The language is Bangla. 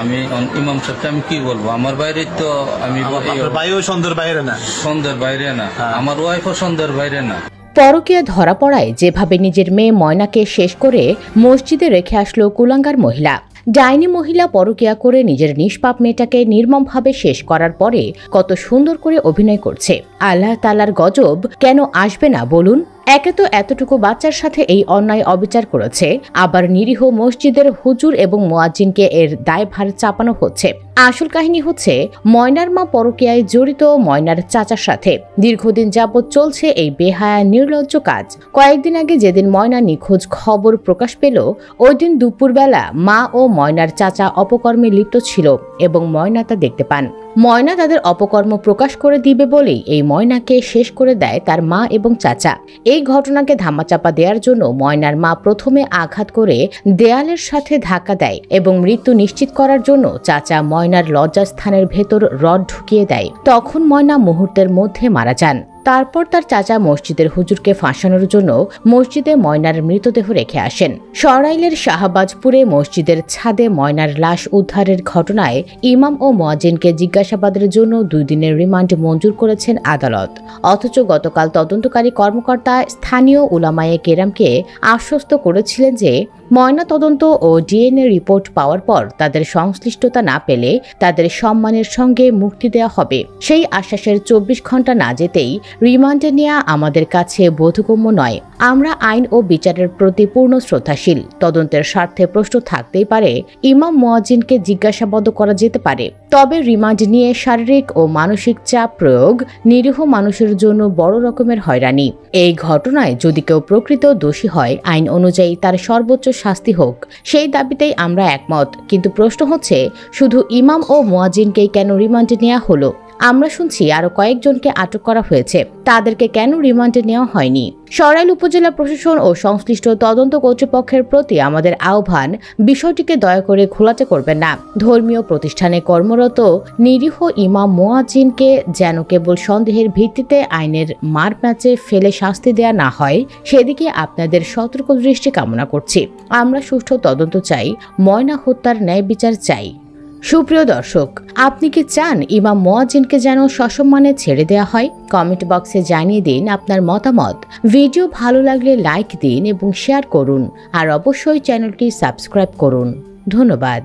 আমি ইমাম সাহেবকে আমি কি বলবো? আমার বাইরে তো আমি ভাইও সন্দেহের বাইরে না, সন্দেহের বাইরে না, আমার ওয়াইফও সন্দেহের বাইরে না। পরকীয়া ধরা পড়ায় যেভাবে নিজের মেয়ে ময়নাকে শেষ করে মসজিদে রেখে আসলো কুলাঙ্গার মহিলা। ডাইনি মহিলা পরকীয়া করে নিজের নিষ্পাপ মেয়েটাকে নির্মমভাবে শেষ করার পরে কত সুন্দর করে অভিনয় করছে। আল্লাহ তাআলার গজব কেন আসবে না বলুন? একে তো এতটুকু বাচ্চার সাথে এই অন্যায় অবিচার করেছে, আবার নিরীহ মসজিদের হুজুর এবং মুয়াজ্জিনকে এর দায়ভার চাপানো হচ্ছে। আসল কাহিনী হচ্ছে ময়নার মা পরকীয়ায় জড়িত ময়নার চাচার সাথে দীর্ঘদিন যাবৎ চলছে এই বেহায়া নির্লজ্জ কাজ। কয়েকদিন আগে যেদিন ময়না নিখোঁজ খবর প্রকাশ পেল, ওই দিন দুপুরবেলা মা ও ময়নার চাচা অপকর্মে লিপ্ত ছিল এবং ময়না তা দেখতে পান। ময়না তাদের অপকর্ম প্রকাশ করে দিবে বলেই এই ময়নাকে শেষ করে দেয় তার মা এবং চাচা। এই ঘটনাকে ধামাচাপা দেওয়ার জন্য ময়নার মা প্রথমে আঘাত করে দেয়ালের সাথে ধাক্কা দেয় এবং মৃত্যু নিশ্চিত করার জন্য চাচা ময়নার লজ্জাস্থানের ভেতর রড ঢুকিয়ে দেয়। তখন ময়না মুহূর্তের মধ্যে মারা যান। তারপর তার চাচা মসজিদের হুজুরকে ফাঁসানোর জন্য মসজিদে ময়নার মৃতদেহ রেখে আসেন। সরাইলের শাহবাজপুরে মসজিদের ছাদে ময়নার লাশ উদ্ধারের ঘটনায় ইমাম ও মুয়াজ্জিনকে জিজ্ঞাসাবাদের জন্য 2 দিনের রিমান্ড মঞ্জুর করেছেন আদালত। অথচ গতকাল তদন্তকারী কর্মকর্তা স্থানীয় উলামায়ে কেরামকে আশ্বস্ত করেছিলেন যে ময়না তদন্ত ও ডিএনএ রিপোর্ট পাওয়ার পর তাদের সংশ্লিষ্টতা না পেলে তাদের সম্মানের সঙ্গে মুক্তি দেওয়া হবে। সেই আশ্বাসের 24 ঘন্টা না যেতেই রিমান্ডে নেওয়া আমাদের কাছে বোধগম্য নয়। আমরা আইন ও বিচারের প্রতি পূর্ণ শ্রদ্ধাশীল। তদন্তের স্বার্থে প্রশ্ন থাকতেই পারে, ইমাম মুয়াজ্জিনকে জিজ্ঞাসাবাদ করা যেতে পারে, তবে রিমান্ড নিয়ে শারীরিক ও মানসিক চাপ প্রয়োগ নিরীহ মানুষের জন্য বড় রকমের হয়রানি। এই ঘটনায় যদি কেউ প্রকৃত দোষী হয়, আইন অনুযায়ী তার সর্বোচ্চ শাস্তি হোক, সেই দাবিতেই আমরা একমত। কিন্তু প্রশ্ন হচ্ছে, শুধু ইমাম ও মুয়াজ্জিনকেই কেন রিমান্ডে নেওয়া হলো? আমরা শুনছি আরো কয়েকজনকে আটক করা হয়েছে, তাদেরকে কেন রিমান্ডে নেওয়া হয়নি? সরাইল উপজেলা প্রশাসন ও সংশ্লিষ্ট তদন্ত কর্তৃপক্ষের প্রতি আমাদের আহ্বান, বিষয়টিকে দয়া করে ঘোলাটে করবেন না। ধর্মীয় প্রতিষ্ঠানে কর্মরত নিরীহ ইমাম মুয়াজ্জিনকে যেন কেবল সন্দেহের ভিত্তিতে আইনের মারপ্যাঁচে ফেলে শাস্তি দেয়া না হয়, সেদিকে আপনাদের সতর্ক দৃষ্টি কামনা করছি। আমরা সুষ্ঠু তদন্ত চাই, ময়না হত্যার ন্যায় বিচার চাই। সুপ্রিয় দর্শক, আপনি কি চান ইমাম মুয়াজ্জিনকে যেন সসম্মানে ছেড়ে দেওয়া হয়? কমেন্ট বক্সে জানিয়ে দিন আপনার মতামত। ভিডিও ভালো লাগলে লাইক দিন এবং শেয়ার করুন, আর অবশ্যই চ্যানেলটি সাবস্ক্রাইব করুন। ধন্যবাদ।